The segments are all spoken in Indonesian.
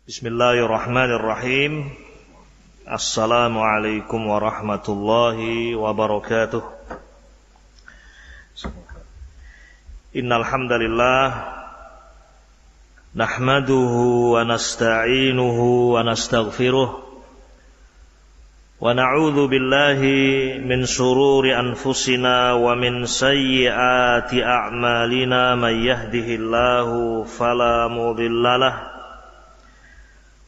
Bismillahirrahmanirrahim. Assalamualaikum warahmatullahi wabarakatuh. Innal hamdalillah nahmaduhu wa nasta'inuhu wa nastaghfiruh wa na'udzu billahi min shururi anfusina wa min sayyiati a'malina may yahdihillahu fala mudhillalah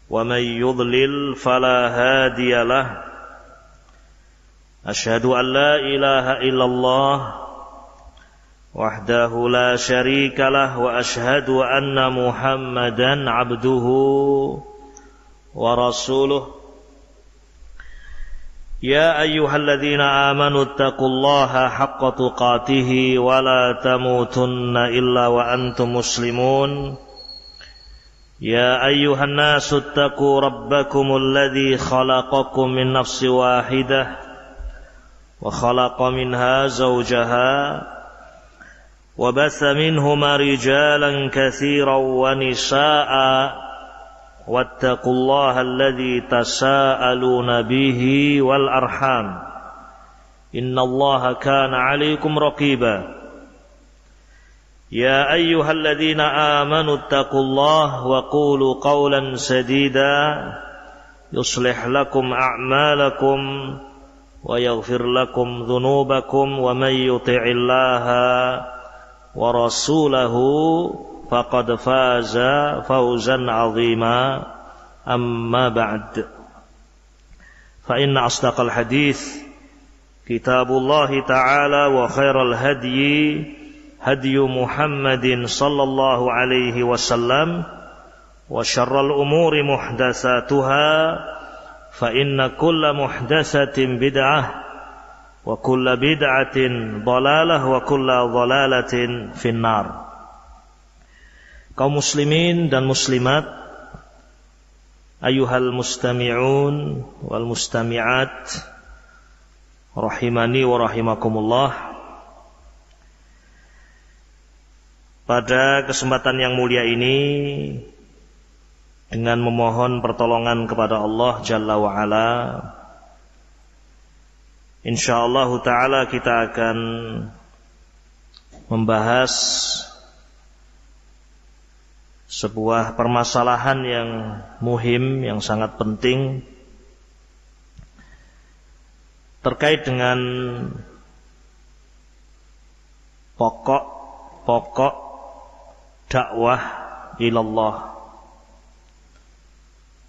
ومن يضلل فلا هادي له أشهد أن لا إله إلا الله وحده لا شريك له وأشهد أن محمدا عبده ورسوله يا أيها الذين آمنوا اتقوا الله حق تقاته ولا تموتن إلا وأنتم مسلمون يا أيها الناس اتقوا ربكم الذي خلقكم من نفس واحدة وخلق منها زوجها وبث منهما رجالا كثيرا ونساء واتقوا الله الذي تساءلون به والأرحام إن الله كان عليكم رقيبا يا أيها الذين آمنوا اتقوا الله وقولوا قولا سديدا يصلح لكم أعمالكم ويغفر لكم ذنوبكم ومن يطع الله ورسوله فقد فاز فوزا عظيما أما بعد فإن أصدق الحديث كتاب الله تعالى وخير الهدي هدي محمد صلى الله عليه وسلم وشر الأمور محدثاتها فإن كل محدثة بدعة وكل بدعة ضلالة وكل ضلالة في النار. Kaum muslimin dan muslimat, ayyuhal mustami'un wal mustami'at, rahimani wa rahimakumullah. Pada kesempatan yang mulia ini, dengan memohon pertolongan kepada Allah Jalla wa'ala, insyaallah ta'ala kita akan membahas sebuah permasalahan yang muhim, yang sangat penting, terkait dengan pokok dakwah ilallah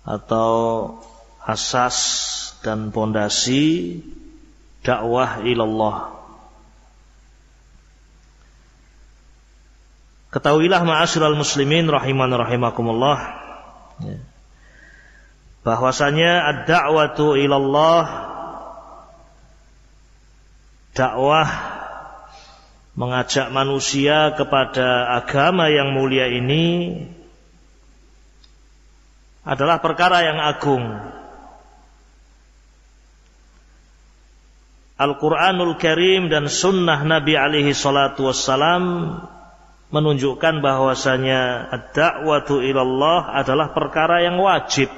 atau asas dan pondasi dakwah ilallah. Ketahuilah ma'asyiral muslimin rahiman rahimakumullah, bahwasanya ad-da'watu ilallah, dakwah mengajak manusia kepada agama yang mulia ini adalah perkara yang agung. Al-Quranul Karim dan sunnah Nabi alaihi salatu wassalam menunjukkan bahwasanya ad-da'watu ilallah adalah perkara yang wajib.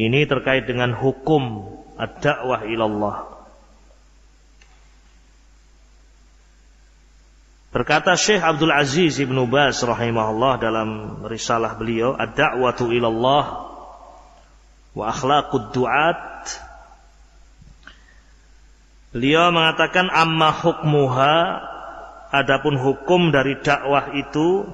Ini terkait dengan hukum ad-da'wah ilallah. Berkata Syekh Abdul Aziz Ibnu Baz rahimahullah dalam risalah beliau Ad-Da'watu Ilallah wa Akhlaqud Du'at, beliau mengatakan amma hukmuha, adapun hukum dari dakwah itu,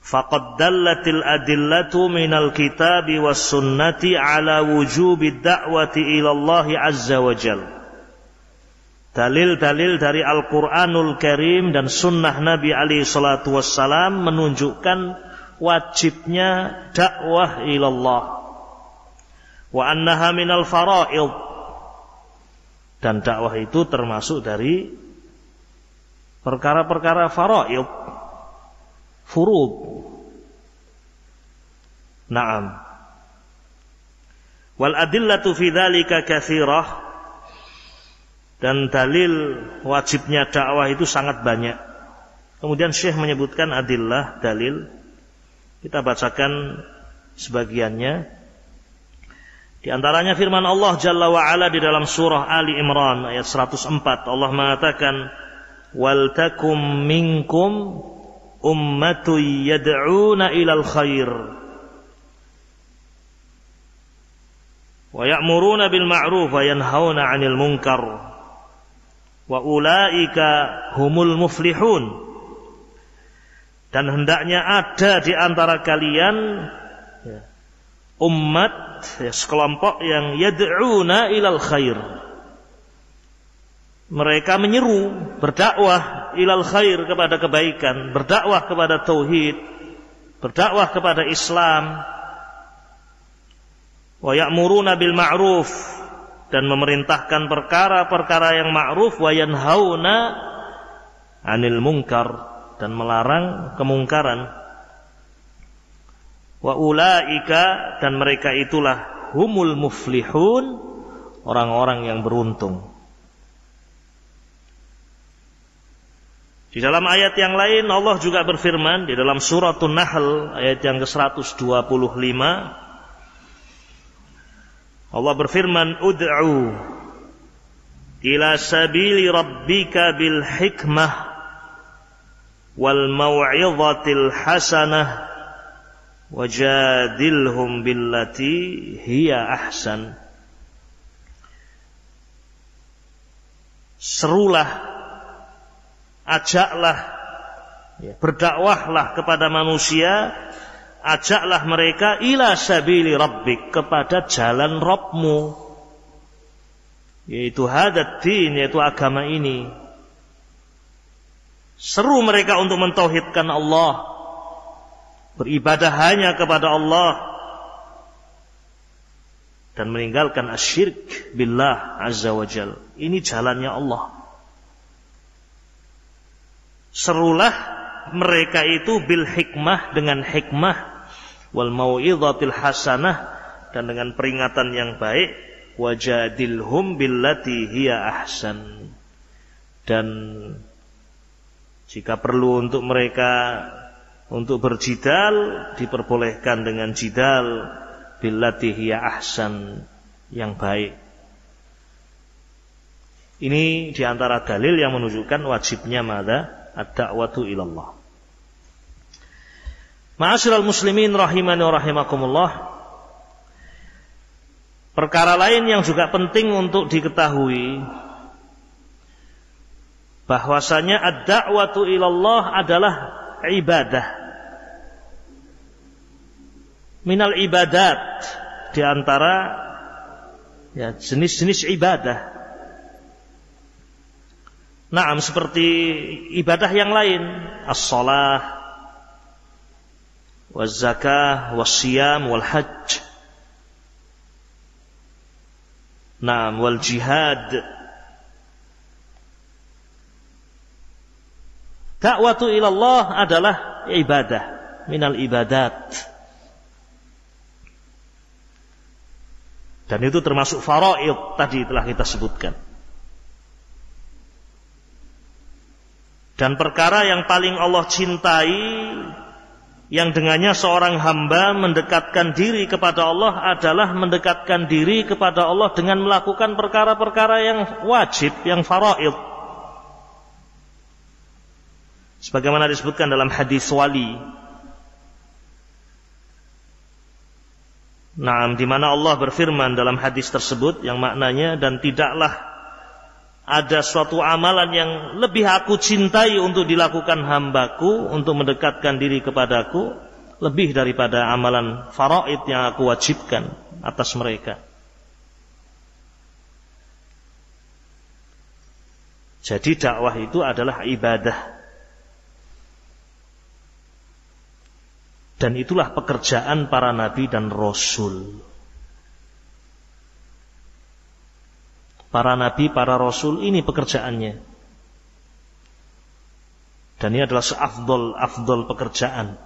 faqad dallatil adillatu minal kitabi was sunnati ala wujubid da'wati ilallahi azza wa jalla. Dalil-dalil dari Al-Quranul Karim dan sunnah Nabi alaihi salatu wassalam menunjukkan wajibnya dakwah ilallah. Wa annaha minal fara'id, dan dakwah itu termasuk dari perkara-perkara fara'id, furud. Naam. Wal adillatu fi dzalika katsirah, dan dalil wajibnya dakwah itu sangat banyak. Kemudian Syekh menyebutkan adillah, dalil Kita bacakan sebagiannya. Di antaranya firman Allah Jalla wa Ala di dalam surah Ali Imran ayat 104. Allah mengatakan, "Wal takum minkum ummatun yad'una ilal khair wa ya'muruna bil ma'ruf wa yanhauna 'anil munkar wa ulaika humul muflihun." Dan hendaknya ada di antara kalian umat, sekelompok yang yad'una ilal khair. Mereka menyeru, berdakwah ilal khair, kepada kebaikan, berdakwah kepada tauhid, berdakwah kepada Islam. Wa ya'muruna bil ma'ruf, dan memerintahkan perkara-perkara yang ma'ruf, wa yanhauna 'anil munkar, dan melarang kemungkaran. Wa ulaika, dan mereka itulah humul muflihun, orang-orang yang beruntung. Di dalam ayat yang lain Allah juga berfirman di dalam suratun Nahl ayat yang ke-125. Allah berfirman, "Ud'u ila sabili rabbika bil hikmah wal mau'izatil hasanah wajadilhum billati hiya ahsan." Serulah, ajaklah, berdakwahlah kepada manusia, ajaklah mereka ila sabili rabbik, kepada jalan Rabbmu, yaitu hadat din, yaitu agama ini. Seru mereka untuk mentauhidkan Allah, beribadah hanya kepada Allah, dan meninggalkan asyirk billah azza wa jal. Ini jalannya Allah. Serulah mereka itu bil hikmah, dengan hikmah, wal mau'izatil hasanah, dan dengan peringatan yang baik, wajadilhum billati hiya ahsan. Dan jika perlu untuk mereka untuk berjidal, diperbolehkan dengan jidal billati hiya ahsan, yang baik. Ini diantara dalil yang menunjukkan wajibnya mada ad-da'watu ilallah. Ma'asyiral muslimin rahimani wa rahimakumullah. Perkara lain yang juga penting untuk diketahui, bahwasanya ad-da'watu ilallah adalah ibadah. Minal ibadat, di antara jenis-jenis ibadah. Naam, seperti ibadah yang lain, as-shalah, waz-zakah, was-siyam, wal-hajj. Naam, wal-jihad. Da'watu ilallah adalah ibadah, minal ibadat. Dan itu termasuk faraid, tadi telah kita sebutkan. Dan perkara yang paling Allah cintai, yang dengannya seorang hamba mendekatkan diri kepada Allah, adalah mendekatkan diri kepada Allah dengan melakukan perkara-perkara yang wajib, yang faraid. Sebagaimana disebutkan dalam hadis wali. Nah, di mana Allah berfirman dalam hadis tersebut yang maknanya, dan tidaklah ada suatu amalan yang lebih aku cintai untuk dilakukan hambaku, untuk mendekatkan diri kepadaku, lebih daripada amalan faraid yang aku wajibkan atas mereka. Jadi dakwah itu adalah ibadah. Dan itulah pekerjaan para nabi dan rasul. Para nabi, para rasul, ini pekerjaannya. Dan ini adalah seafdol pekerjaan.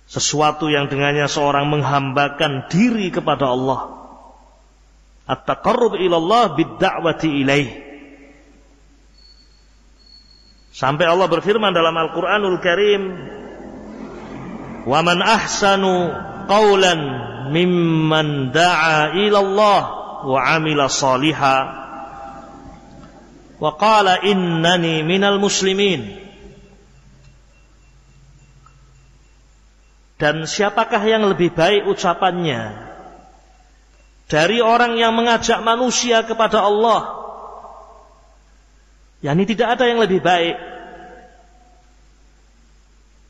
Sesuatu yang dengannya seorang menghambakan diri kepada Allah. At-taqarrub ilallah bid-da'wati ilaih. Sampai Allah berfirman dalam Al-Quranul Karim, Wa man ahsanu qawlan mimman da'a ila Allah wa 'amila shalihan wa qala innani minal muslimin. Dan siapakah yang lebih baik ucapannya dari orang yang mengajak manusia kepada Allah? Yani tidak ada yang lebih baik.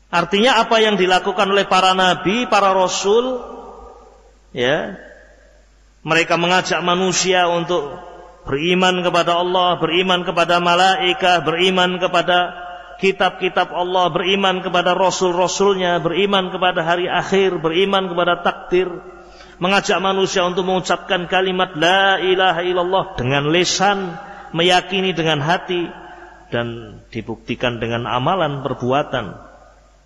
Artinya apa yang dilakukan oleh para nabi, para rasul, ya, mereka mengajak manusia untuk beriman kepada Allah, beriman kepada malaikat, beriman kepada kitab-kitab Allah, beriman kepada rasul-rasulnya, beriman kepada hari akhir, beriman kepada takdir, mengajak manusia untuk mengucapkan kalimat la ilaha illallah dengan lisan, meyakini dengan hati, dan dibuktikan dengan amalan perbuatan,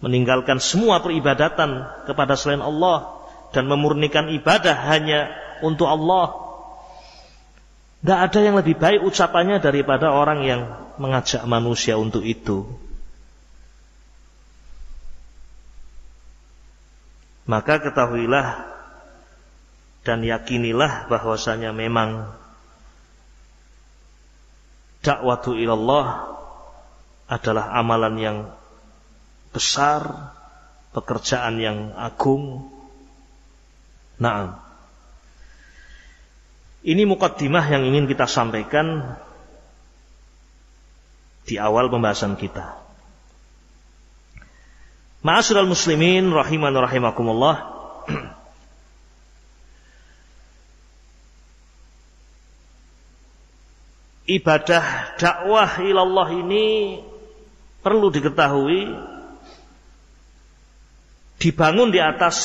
meninggalkan semua peribadatan kepada selain Allah dan memurnikan ibadah hanya untuk Allah. Tidak ada yang lebih baik ucapannya daripada orang yang mengajak manusia untuk itu. Maka ketahuilah dan yakinilah bahwasanya memang dakwatu ilallah adalah amalan yang besar, pekerjaan yang agung. Naam. Ini muqaddimah yang ingin kita sampaikan di awal pembahasan kita. Ma'asyiral muslimin rahiman wa rahimakumullah. Ibadah dakwah ilallah ini perlu diketahui dibangun di atas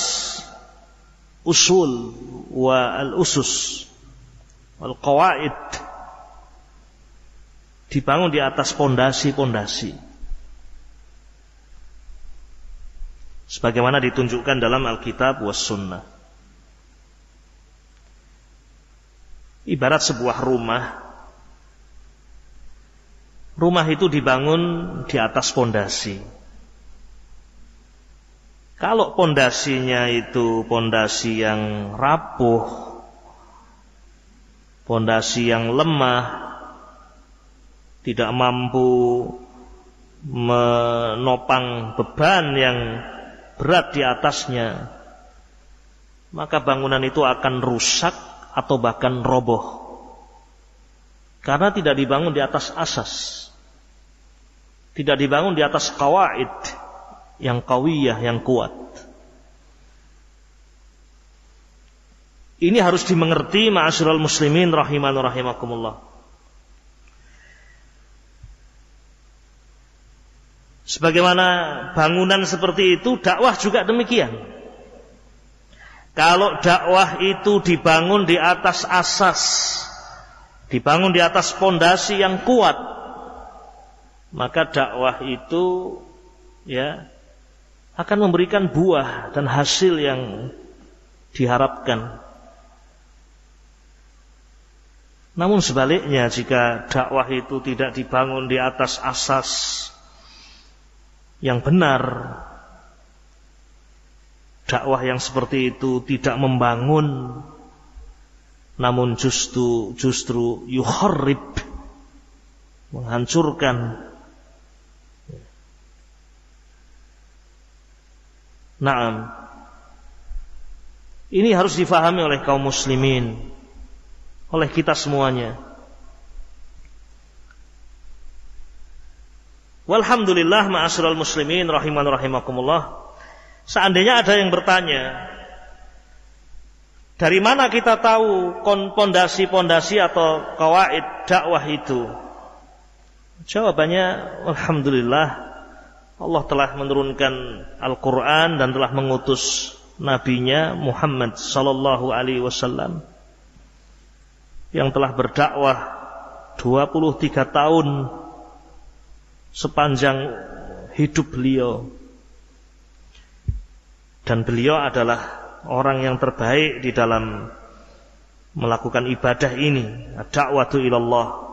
usul wa al-usus wal qawaid, dibangun di atas pondasi-pondasi sebagaimana ditunjukkan dalam Alkitab was Sunnah. Ibarat sebuah rumah itu dibangun di atas pondasi. Kalau pondasinya itu pondasi yang rapuh, pondasi yang lemah, tidak mampu menopang beban yang berat di atasnya, maka bangunan itu akan rusak atau bahkan roboh. Karena tidak dibangun di atas asas, tidak dibangun di atas qawaid yang qawiyah, yang kuat. Ini harus dimengerti ma'asyiral muslimin rahiman wa rahimakumullah. Sebagaimana bangunan seperti itu, dakwah juga demikian. Kalau dakwah itu dibangun di atas asas, dibangun di atas pondasi yang kuat, maka dakwah itu ya akan memberikan buah dan hasil yang diharapkan. Namun sebaliknya, jika dakwah itu tidak dibangun di atas asas yang benar, dakwah yang seperti itu tidak membangun, namun justru yukharrib, menghancurkan. Naam. Ini harus difahami oleh kaum muslimin, oleh kita semuanya. Walhamdulillah ma'asyiral muslimin rahiman rahimakumullah. Seandainya ada yang bertanya, dari mana kita tahu pondasi-pondasi atau qawaid dakwah itu? Jawabannya, alhamdulillah, Allah telah menurunkan Al-Quran dan telah mengutus Nabi-Nya Muhammad sallallahu alaihi wasallam yang telah berdakwah 23 tahun sepanjang hidup beliau. Dan beliau adalah orang yang terbaik di dalam melakukan ibadah ini, ad-da'watu ilallah.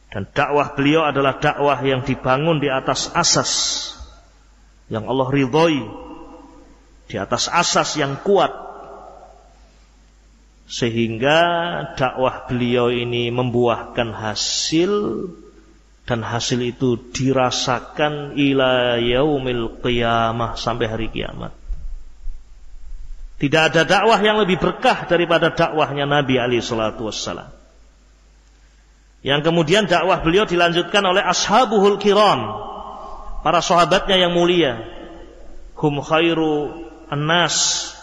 Dan dakwah beliau adalah dakwah yang dibangun di atas asas yang Allah ridhoi, di atas asas yang kuat, sehingga dakwah beliau ini membuahkan hasil, dan hasil itu dirasakan ila yaumil qiyamah, sampai hari kiamat. Tidak ada dakwah yang lebih berkah daripada dakwahnya Nabi alaihi salatu wassalam. Yang kemudian dakwah beliau dilanjutkan oleh ashabuhul kiram, para sahabatnya yang mulia. Hum khairu annas,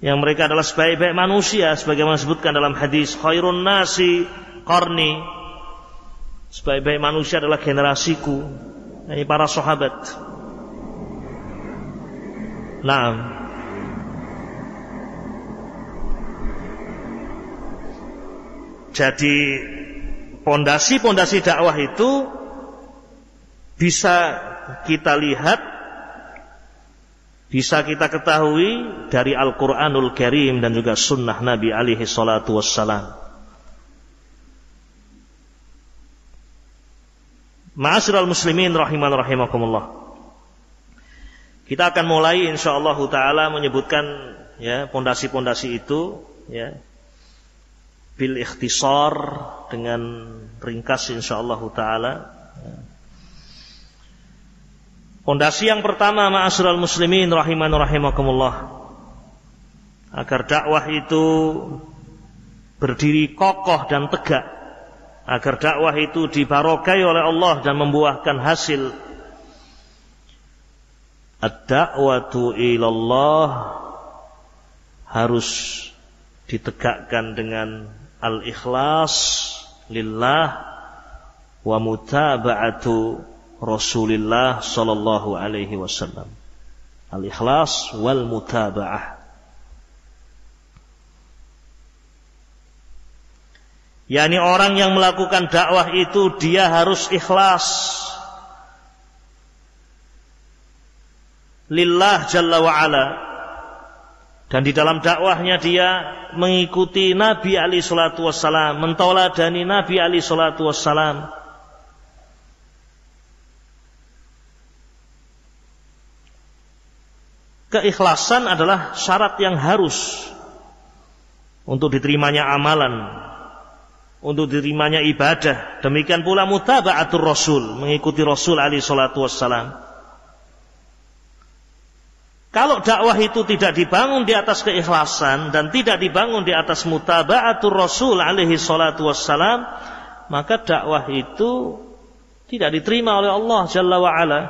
yang mereka adalah sebaik-baik manusia, sebagaimana disebutkan dalam hadis, khairun nasi qarni, sebaik-baik manusia adalah generasiku. Ini para sahabat. Naam. Jadi pondasi-pondasi dakwah itu bisa kita lihat, bisa kita ketahui dari Al-Quranul Karim dan juga sunnah Nabi alaihi salatu wassalam. Ma'asyiral muslimin rahiman rahimakumullah. Kita akan mulai insyaallah taala menyebutkan ya pondasi-pondasi itu ya bil ikhtisar, dengan ringkas insyaallah taala. Pondasi yang pertama ma'asyiral muslimin rahiman rahimakumullah, agar dakwah itu berdiri kokoh dan tegak, agar dakwah itu dibarokai oleh Allah dan membuahkan hasil. Ad-da'watu ilallah harus ditegakkan dengan al-ikhlas lillah wa mutaba'atu Rasulillah sallallahu alaihi wasallam. Al-ikhlas wal mutaba'ah. yakni orang yang melakukan dakwah itu dia harus ikhlas lillah jalla wa ala, dan di dalam dakwahnya dia mengikuti Nabi alaihi salatu wassalam, mentauladani Nabi alaihi salatu wassalam. Keikhlasan adalah syarat yang harus untuk diterimanya amalan, untuk diterimanya ibadah. Demikian pula mutaba'atur Rasul, mengikuti Rasul alaihi salatu wassalam. Kalau dakwah itu tidak dibangun di atas keikhlasan dan tidak dibangun di atas mutaba'atur Rasul alaihi salatu wassalam, maka dakwah itu tidak diterima oleh Allah Jalla wa ala.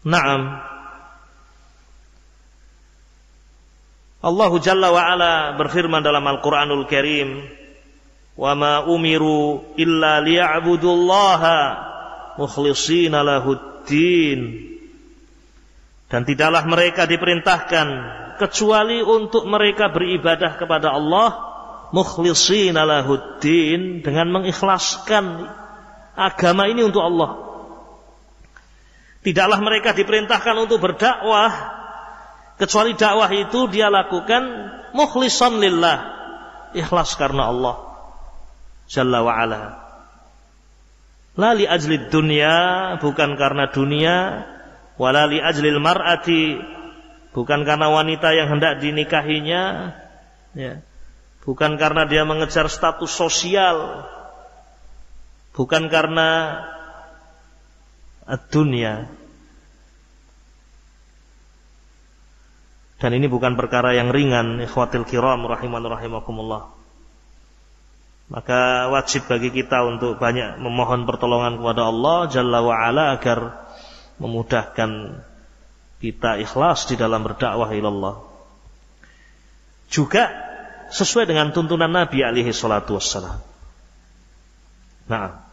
Naam. Allah Jalla wa ala berfirman dalam Al-Qur'anul Karim, "Wa ma umiru illa liya'budullaha mukhlishina lahuddin." Dan tidaklah mereka diperintahkan kecuali untuk mereka beribadah kepada Allah mukhlishina lahuddin, dengan mengikhlaskan agama ini untuk Allah. Tidaklah mereka diperintahkan untuk berdakwah kecuali dakwah itu dia lakukan mukhlishan lillah, ikhlas karena Allah Jalla wa ala. La li ajlid dunya, bukan karena dunia, wala li ajlil mar'ati, bukan karena wanita yang hendak dinikahinya, ya. Bukan karena dia mengejar status sosial, bukan karena ad-dunya. Dan ini bukan perkara yang ringan, ikhwatil kiram rahiman rahimakumullah. Maka wajib bagi kita untuk banyak memohon pertolongan kepada Allah Jalla wa ala agar memudahkan kita ikhlas di dalam berdakwah ilallah. Juga sesuai dengan tuntunan Nabi alaihi salatu wassalam. Nah,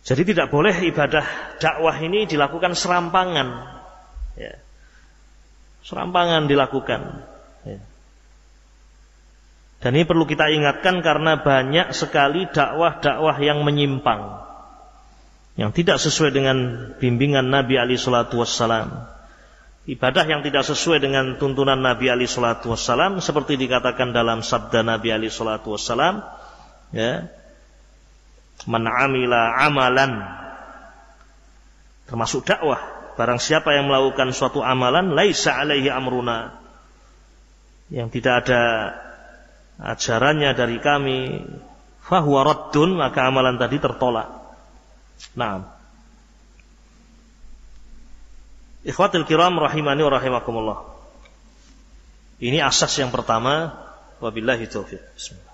jadi tidak boleh ibadah dakwah ini dilakukan serampangan, ya. Serampangan dilakukan, ya. Dan ini perlu kita ingatkan karena banyak sekali dakwah-dakwah yang menyimpang, yang tidak sesuai dengan bimbingan Nabi alaihi salatu wassalam. Ibadah yang tidak sesuai dengan tuntunan Nabi alaihi salatu wassalam, seperti dikatakan dalam sabda Nabi alaihi salatu wassalam, ya, Man 'amila 'amalan, termasuk dakwah. Barang siapa yang melakukan suatu amalan laisa 'alaihi amruna, yang tidak ada ajarannya dari kami, fahuwa raddun, maka amalan tadi tertolak. Naam. Ikhwatul kiram rahimani wa rahimakumullah. Ini asas yang pertama. Wabillahi taufiq. Bismillah.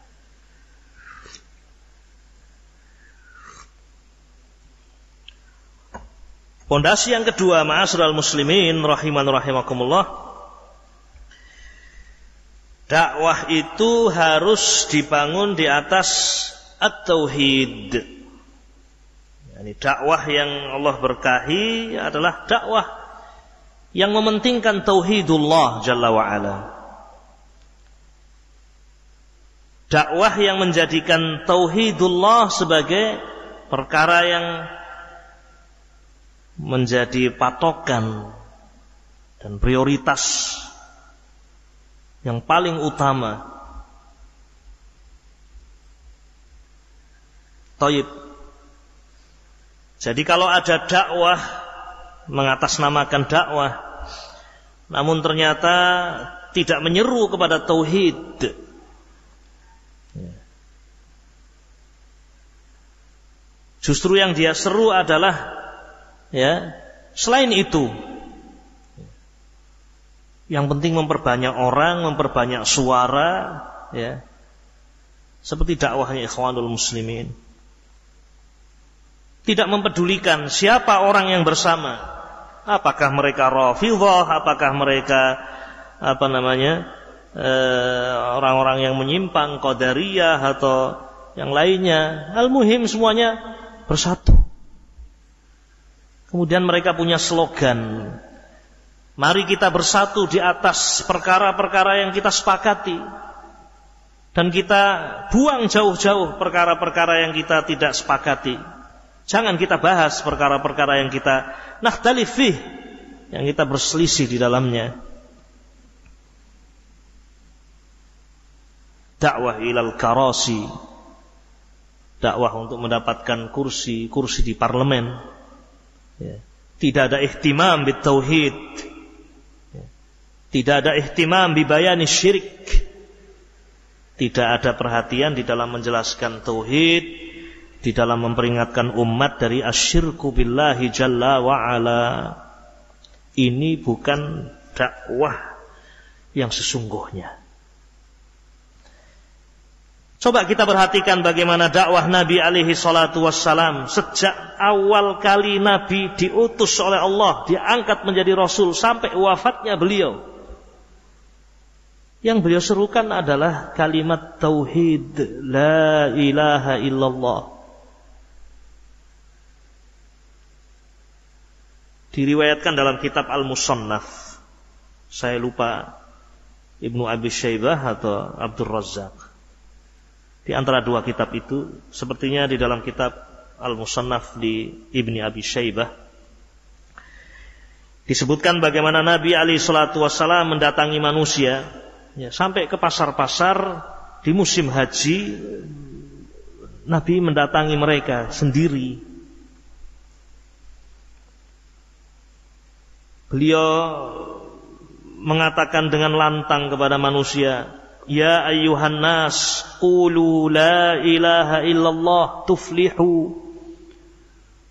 Pondasi yang kedua, ma'asyiral muslimin rahimani wa rahimakumullah. Dakwah itu harus dibangun di atas at-tauhid. Yani dakwah yang Allah berkahi adalah dakwah yang mementingkan tauhidullah jalla wa ala. Dakwah yang menjadikan tauhidullah sebagai perkara yang menjadi patokan dan prioritas yang paling utama. Thayyib. Jadi kalau ada dakwah, mengatasnamakan dakwah, namun ternyata tidak menyeru kepada tauhid, justru yang dia seru adalah selain itu. Yang penting memperbanyak orang, memperbanyak suara, seperti dakwahnya Ikhwanul Muslimin. Tidak mempedulikan siapa orang yang bersama. Apakah mereka Rafidhah, apakah mereka orang-orang yang menyimpang, Qadariyah atau yang lainnya. Al-muhim semuanya bersatu. Kemudian mereka punya slogan, mari kita bersatu di atas perkara-perkara yang kita sepakati, dan kita buang jauh-jauh perkara-perkara yang kita tidak sepakati. Jangan kita bahas perkara-perkara yang kita nakhtalif fih, yang kita berselisih di dalamnya. Dakwah ilal karasi, dakwah untuk mendapatkan kursi di parlemen. Tidak ada ihtimam bit tauhid, tidak ada ihtimam bi bayani syirik, tidak ada perhatian di dalam menjelaskan tauhid, di dalam memperingatkan umat dari asyirku billahi jalla wa ala. Ini bukan dakwah yang sesungguhnya. Coba kita perhatikan bagaimana dakwah Nabi alaihi salatu wassalam. Sejak awal kali Nabi diutus oleh Allah, diangkat menjadi Rasul, sampai wafatnya beliau, yang beliau serukan adalah kalimat tauhid, la ilaha illallah. Diriwayatkan dalam kitab Al-Musannaf, saya lupa Ibnu Abi Syaibah atau Abdul Razzaq, di antara dua kitab itu, sepertinya di dalam kitab Al-Musannaf di Ibni Abi Syaibah, disebutkan bagaimana Nabi alaihi salatu wassalam mendatangi manusia, sampai ke pasar-pasar di musim haji. Nabi mendatangi mereka sendiri. Beliau mengatakan dengan lantang kepada manusia, ya ayyuhan nas, qulu la ilaha illallah tuflihu.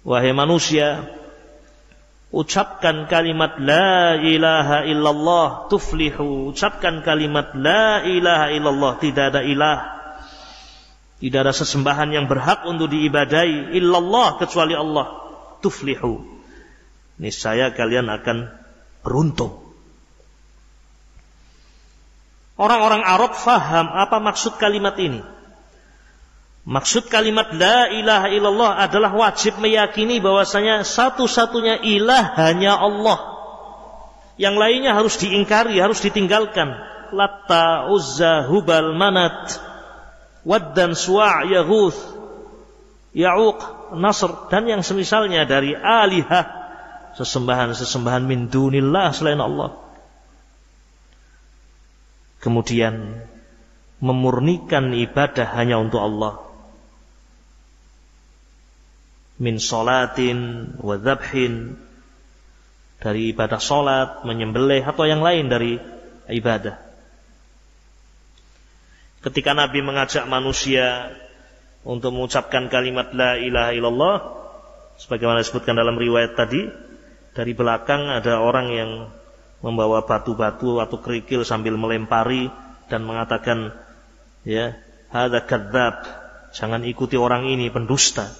Wahai manusia, ucapkan kalimat la ilaha illallah tuflihu. Ucapkan kalimat la ilaha illallah, tidak ada ilah, tidak ada sesembahan yang berhak untuk diibadai illallah kecuali Allah. Tuflihu, niscaya kalian akan beruntung. Orang-orang Arab faham apa maksud kalimat ini. Maksud kalimat la ilaha illallah adalah wajib meyakini bahwasanya satu-satunya ilah hanya Allah. Yang lainnya harus diingkari, harus ditinggalkan. Latta, Uzza, Hubal, Manat, Waddan, Suwa', Yaghuth, Ya'uq, Nasr, dan yang semisalnya dari alihah, sesembahan-sesembahan min dunillah selain Allah. Kemudian memurnikan ibadah hanya untuk Allah. min sholatin wa dzabhin, dari ibadah salat, menyembelih atau yang lain dari ibadah. Ketika Nabi mengajak manusia untuk mengucapkan kalimat la ilaha illallah, sebagaimana disebutkan dalam riwayat tadi, dari belakang ada orang yang membawa batu-batu atau kerikil sambil melempari dan mengatakan, ya, hadza kadzdzab, jangan ikuti orang ini, pendusta.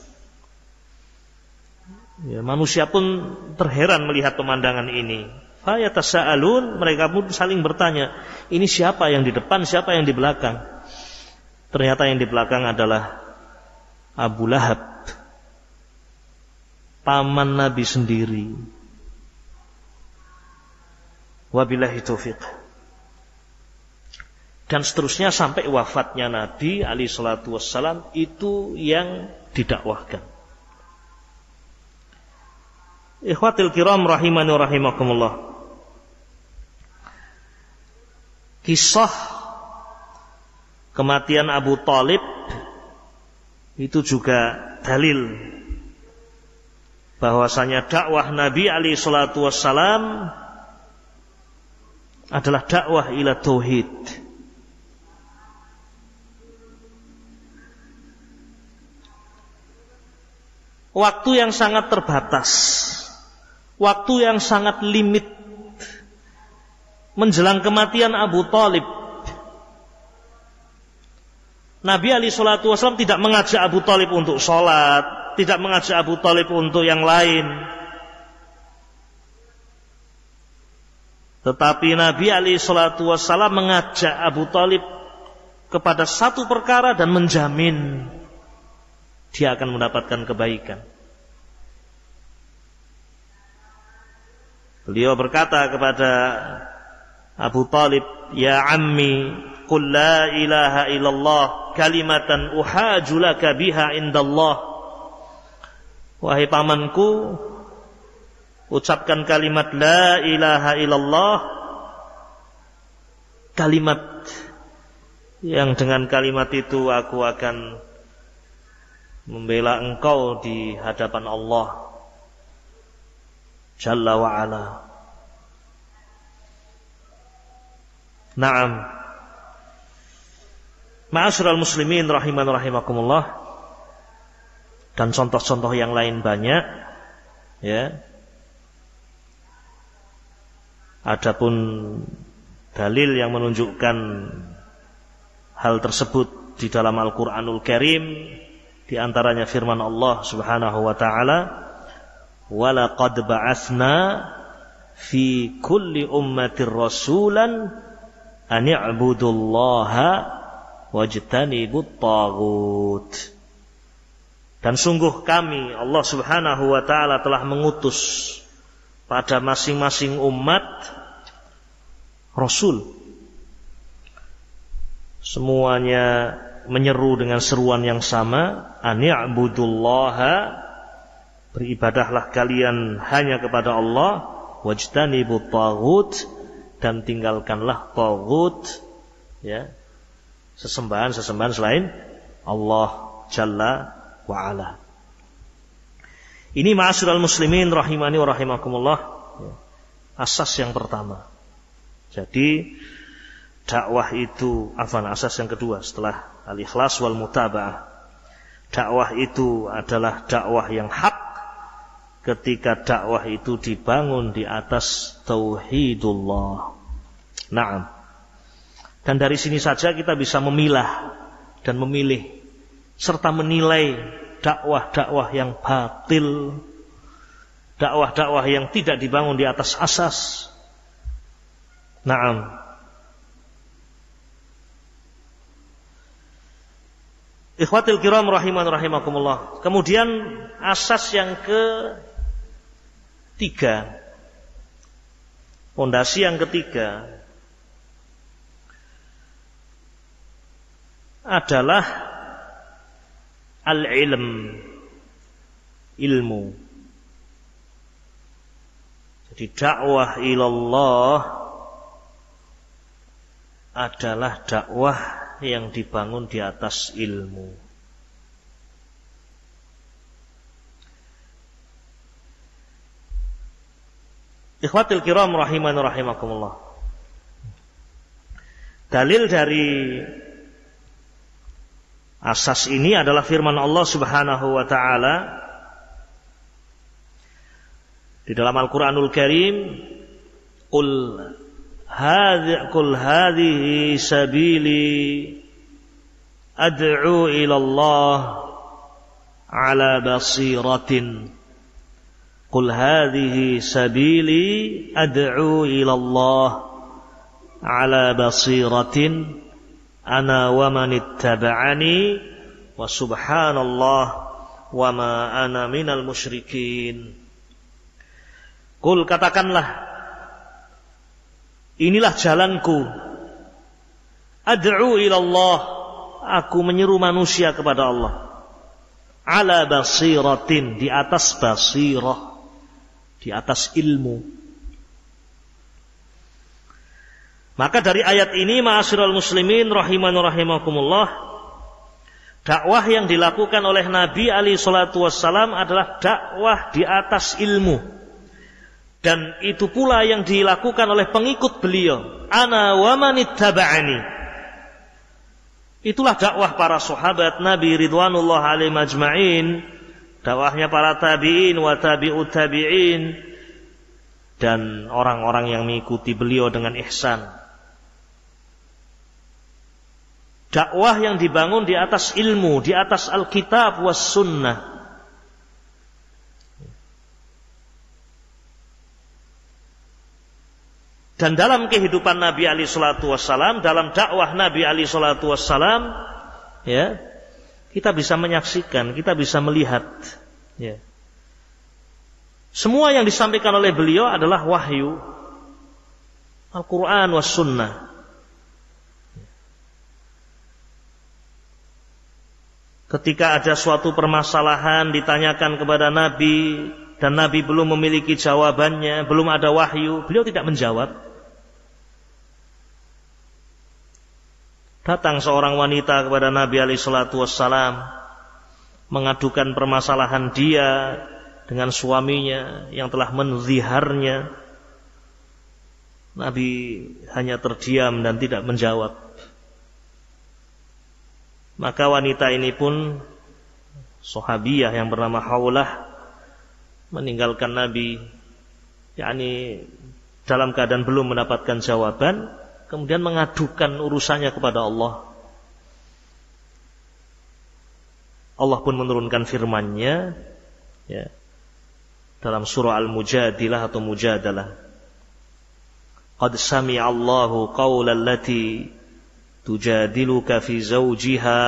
Ya, manusia pun terheran melihat pemandangan ini. Fayatasaalun, mereka pun saling bertanya, ini siapa yang di depan, siapa yang di belakang? Ternyata yang di belakang adalah Abu Lahab, paman Nabi sendiri. Wabillahi taufiq. Dan seterusnya sampai wafatnya Nabi alaihi salatu wassalam, itu yang didakwahkan. Ikhwatil kiram rahimani wa rahimakumullah. Kisah kematian Abu Thalib itu juga dalil bahwasanya dakwah Nabi alaihi salatu wassalam adalah dakwah ila tauhid. Waktu yang sangat terbatas, waktu yang sangat limit menjelang kematian Abu Thalib. Nabi alaihi salatu wasallam tidak mengajak Abu Thalib untuk sholat, tidak mengajak Abu Thalib untuk yang lain. Tetapi Nabi alaihi salatu wasallam mengajak Abu Thalib kepada satu perkara dan menjamin dia akan mendapatkan kebaikan. Beliau berkata kepada Abu Thalib, ya ammi, qul la ilaha illallah kalimatan uhaju laka biha indallah. Wahai pamanku, ucapkan kalimat la ilaha illallah, kalimat yang dengan kalimat itu aku akan membela engkau di hadapan Allah Jalla wa'ala. Naam. Ma'asyiral muslimin rahiman rahimakumullah. Dan contoh-contoh yang lain banyak, ya. Adapun dalil yang menunjukkan hal tersebut di dalam Al-Qur'anul Karim, di antaranya firman Allah Subhanahu wa taala, "Wa laqad ba'atsna fi kulli ummatir rasulan an i'budullaha wajtanibut taghut." Dan sungguh kami, Allah Subhanahu wa taala, telah mengutus pada masing-masing umat rasul. Semuanya menyeru dengan seruan yang sama, ani'budullaha, beribadahlah kalian hanya kepada Allah, wajtanibut taghut, dan tinggalkanlah taghut, ya, sesembahan-sesembahan selain Allah Jalla wa ala. Ini ma'asyiral muslimin rahimani wa rahimakumullah, asas yang pertama. Jadi dakwah itu, asas yang kedua setelah al-ikhlas wal mutaba'ah. Dakwah itu adalah dakwah yang hak ketika dakwah itu dibangun di atas tauhidullah. Naam. Dan dari sini saja kita bisa memilah dan memilih serta menilai dakwah-dakwah yang batil, dakwah-dakwah yang tidak dibangun di atas asas. Naam. Ikhwatil kiram rahiman rahimakumullah. Kemudian asas yang ketiga, fondasi yang ketiga adalah al-ilm, ilmu. Jadi dakwah ilallah adalah dakwah yang dibangun di atas ilmu. Ikhwatul kiram rahimani rahimakumullah. Dalil dari asas ini adalah firman Allah Subhanahu wa taala di dalam Al-Qur'anul Karim, Qul hadhihi sabili ad'u ila Allah ala basiratin. Qul hadhihi sabili ad'u ila Allah ala basiratin ana wa man ittaba'ani wa subhanallah wa ma ana minal musyrikin. Qul, katakanlah, inilah jalanku, ad'u ila Allah, aku menyeru manusia kepada Allah, ala basiratin, di atas basirah, di atas ilmu. Maka dari ayat ini, ma'asyiral muslimin rahimani rahimakumullah, dakwah yang dilakukan oleh Nabi alaihi salatu wassalam adalah dakwah di atas ilmu. Dan itu pula yang dilakukan oleh pengikut beliau, ana wa man ittaba'ani. Itulah dakwah para sahabat Nabi ridwanullah alaihim ajma'in, dakwahnya para tabi'in wa tabi'ut tabi'in, dan orang-orang yang mengikuti beliau dengan ihsan. Dakwah yang dibangun di atas ilmu, di atas Alkitab was sunnah. Dan dalam kehidupan Nabi alaihi salatu wassalam, dalam dakwah Nabi alaihi salatu wassalam, ya, kita bisa menyaksikan, kita bisa melihat, ya. Semua yang disampaikan oleh beliau adalah wahyu, Al-Quran was sunnah. Ketika ada suatu permasalahan ditanyakan kepada Nabi dan Nabi belum memiliki jawabannya, belum ada wahyu, beliau tidak menjawab. Datang seorang wanita kepada Nabi alaihi salatu wassalam, mengadukan permasalahan dia dengan suaminya yang telah menziharnya. Nabi hanya terdiam dan tidak menjawab. Maka wanita ini pun, sahabiyah yang bernama Haulah, meninggalkan Nabi, yakni dalam keadaan belum mendapatkan jawaban, kemudian mengadukan urusannya kepada Allah. Allah pun menurunkan firman-Nya, ya, dalam surah Al-Mujadilah atau Mujadalah. Qad sami'a Allahu qawla allati tujadiluka fi zawjiha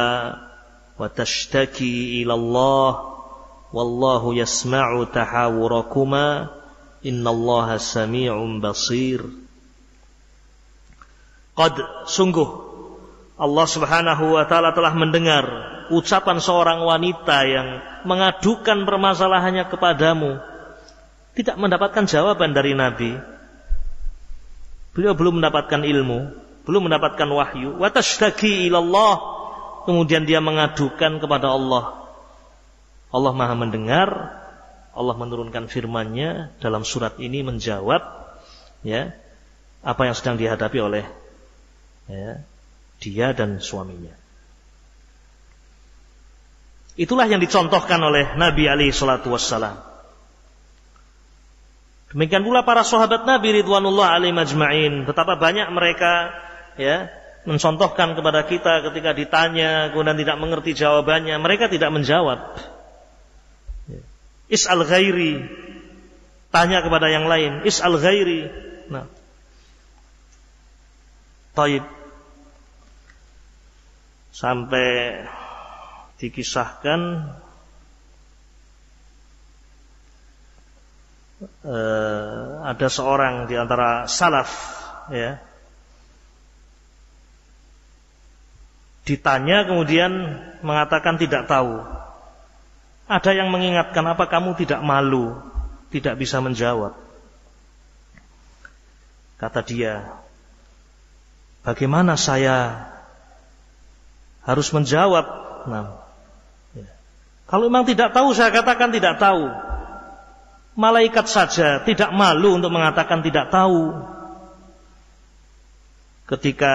wa tashtaki ila Allah wallahu yasma'u tahawurakuma innallaha sami'un basir. Qad, sungguh Allah Subhanahu wa taala telah mendengar ucapan seorang wanita yang mengadukan permasalahannya kepadamu, tidak mendapatkan jawaban dari Nabi. Beliau belum mendapatkan ilmu, belum mendapatkan wahyu. Wa tashtaki ilallah, kemudian dia mengadukan kepada Allah. Allah Maha mendengar. Allah menurunkan firman-Nya dalam surat ini menjawab, ya, apa yang sedang dihadapi oleh, ya, dia dan suaminya. Itulah yang dicontohkan oleh Nabi alaihi salatu wassalam. Demikian pula para sahabat Nabi ridwanullah alaihim ajma'in, betapa banyak mereka, ya, mencontohkan kepada kita ketika ditanya kemudian tidak mengerti jawabannya, mereka tidak menjawab. Is'al ghairi, tanya kepada yang lain. Is'al ghairi. Nah, taib, sampai dikisahkan ada seorang di antara salaf, ya, ditanya kemudian mengatakan tidak tahu. Ada yang mengingatkan, apa kamu tidak malu, tidak bisa menjawab? Kata dia, bagaimana saya harus menjawab? Nah, ya. Kalau memang tidak tahu, saya katakan tidak tahu. Malaikat saja tidak malu untuk mengatakan tidak tahu. Ketika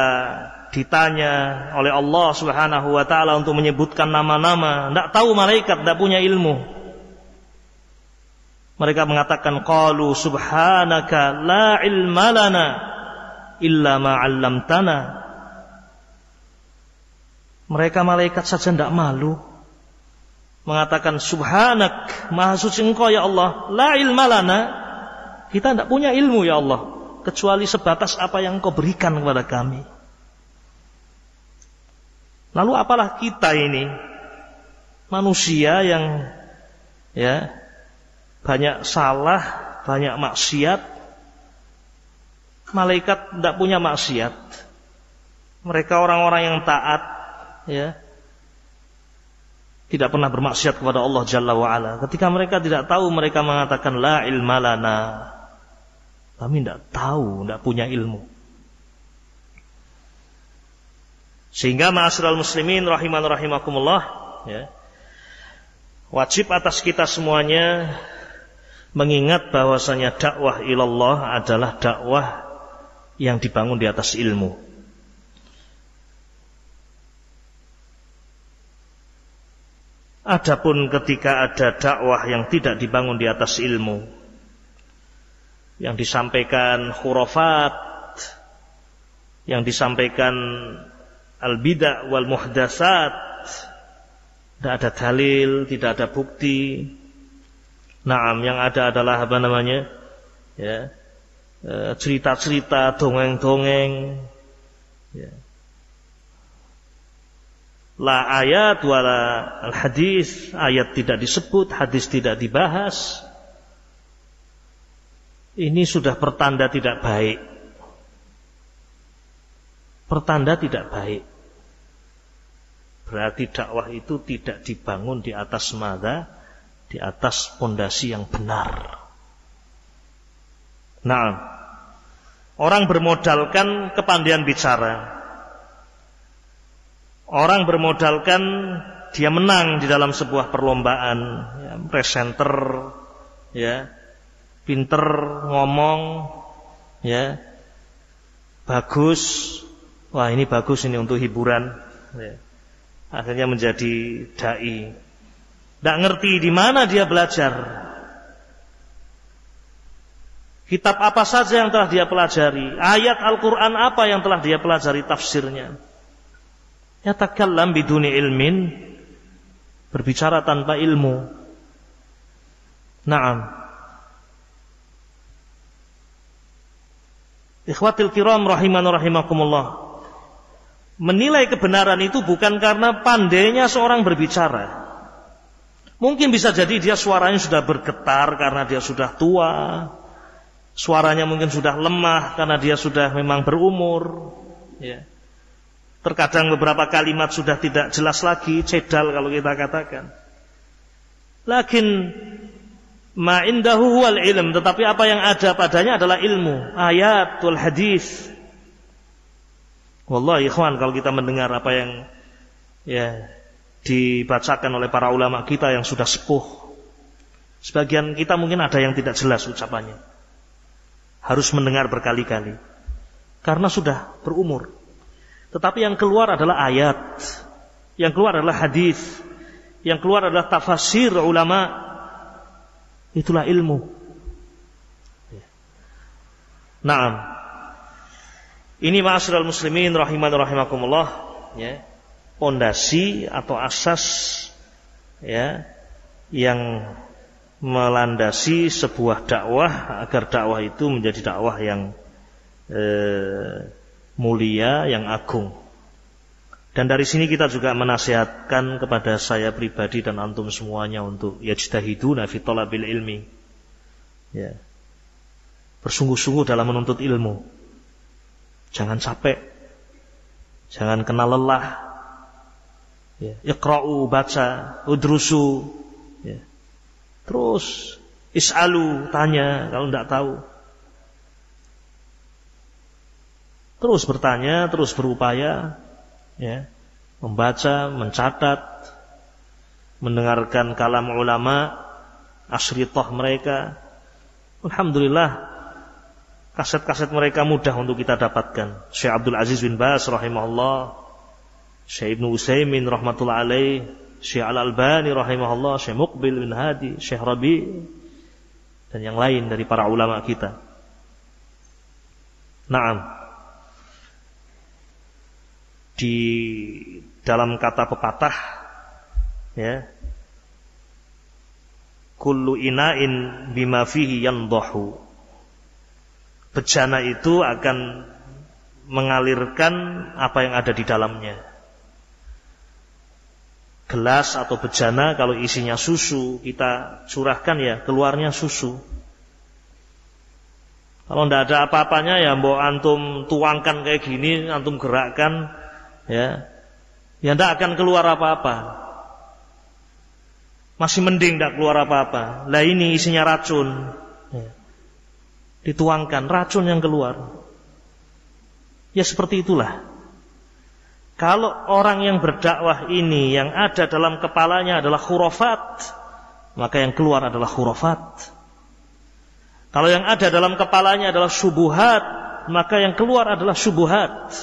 ditanya oleh Allah Subhanahu wa taala untuk menyebutkan nama-nama, tidak tahu malaikat, tidak punya ilmu. Mereka mengatakan qalu subhanaka la ilma lana illa ma 'allamtana. Mereka malaikat saja tidak malu mengatakan subhanak, maha suci engkau ya Allah, la ilma lana, kita tidak punya ilmu ya Allah kecuali sebatas apa yang engkau berikan kepada kami. Lalu apalah kita ini, manusia yang banyak salah, banyak maksiat. Malaikat tidak punya maksiat. Mereka orang-orang yang taat, tidak pernah bermaksiat kepada Allah Jalla wa'ala. Ketika mereka tidak tahu, mereka mengatakan la ilma lana. Kami tidak tahu, tidak punya ilmu. Sehingga ma'asyiral muslimin rahiman rahimakumullah, wajib atas kita semuanya mengingat bahwasanya dakwah ilallah adalah dakwah yang dibangun di atas ilmu. Adapun ketika ada dakwah yang tidak dibangun di atas ilmu, yang disampaikan khurafat, yang disampaikan al-bid'ah wal muhdatsat, tidak ada dalil, tidak ada bukti. Naam, yang ada adalah cerita-cerita, dongeng-dongeng. La ayat wala al-hadis, ayat tidak disebut, hadis tidak dibahas. Ini sudah pertanda tidak baik. Pertanda tidak baik. Berarti dakwah itu tidak dibangun di atas mada, di atas pondasi yang benar. Nah, orang bermodalkan kepandaian bicara. Orang bermodalkan dia menang di dalam sebuah perlombaan, presenter, pinter ngomong, bagus. Wah, ini bagus ini untuk hiburan. Akhirnya menjadi dai. Tidak ngerti di mana dia belajar. Kitab apa saja yang telah dia pelajari, ayat Al-Quran apa yang telah dia pelajari tafsirnya. Yatakallam biduni ilmin, berbicara tanpa ilmu. Naam. Ikhwatil kiram rahiman rahimakumullah. Menilai kebenaran itu bukan karena pandainya seorang berbicara. Mungkin bisa jadi dia suaranya sudah bergetar karena dia sudah tua. Suaranya mungkin sudah lemah karena dia sudah memang berumur. Terkadang beberapa kalimat sudah tidak jelas lagi, cedal kalau kita katakan. Lakin ma indahu wal ilm, tetapi apa yang ada padanya adalah ilmu, ayat wal hadis. Wallahi ikhwan, kalau kita mendengar apa yang dibacakan oleh para ulama kita yang sudah sepuh, sebagian kita mungkin ada yang tidak jelas ucapannya. Harus mendengar berkali-kali karena sudah berumur. Tetapi yang keluar adalah ayat, yang keluar adalah hadis, yang keluar adalah tafsir ulama. Itulah ilmu. Naam. Ini ma'asyiral muslimin rahiman rahimakumullah, pondasi atau asas yang melandasi sebuah dakwah agar dakwah itu menjadi dakwah yang mulia, yang agung. Dan dari sini kita juga menasihatkan kepada saya pribadi dan antum semuanya untuk yajtahiduna fi talabil ilmi. Bersungguh-sungguh dalam menuntut ilmu. Jangan capek. Jangan kena lelah. Iqra'u, baca, udrusu. Terus is'alu, tanya kalau tidak tahu. Terus bertanya, terus berupaya, membaca, mencatat, mendengarkan kalam ulama, asyrithah mereka, Alhamdulillah, kaset-kaset mereka mudah untuk kita dapatkan. Syekh Abdul Aziz bin Baz rahimahullah, Syekh Ibnu Utsaimin rahmatullah alaih, Syekh Al-Albani rahimahullah, Syekh Muqbil bin Hadi, Syekh Rabi, dan yang lain dari para ulama kita. Naam. Di dalam kata pepatah, ya, kullu ina'in bima fihi yandahu. Bejana itu akan mengalirkan apa yang ada di dalamnya. Gelas atau bejana kalau isinya susu, kita curahkan ya keluarnya susu. Kalau tidak ada apa-apanya ya mbok antum tuangkan kayak gini, antum gerakkan, ya tidak akan keluar apa-apa. Masih mending tidak keluar apa-apa. Lah ini isinya racun, ya. Dituangkan racun yang keluar. Ya seperti itulah. Kalau orang yang berdakwah ini yang ada dalam kepalanya adalah khurafat, maka yang keluar adalah khurafat. Kalau yang ada dalam kepalanya adalah syubuhat, maka yang keluar adalah syubuhat.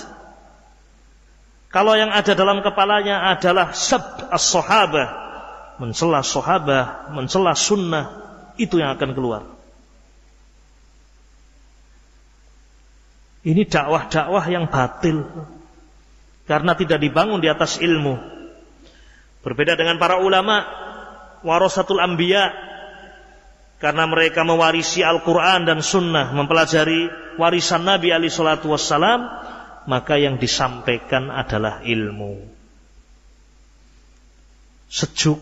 Kalau yang ada dalam kepalanya adalah sab as-sahabah, mencela sahabah, mencela sunnah, itu yang akan keluar. Ini dakwah-dakwah yang batil, karena tidak dibangun di atas ilmu. Berbeda dengan para ulama warasatul anbiya, karena mereka mewarisi Al-Quran dan Sunnah, mempelajari warisan Nabi alaihi salatu wassalam, maka yang disampaikan adalah ilmu. Sejuk,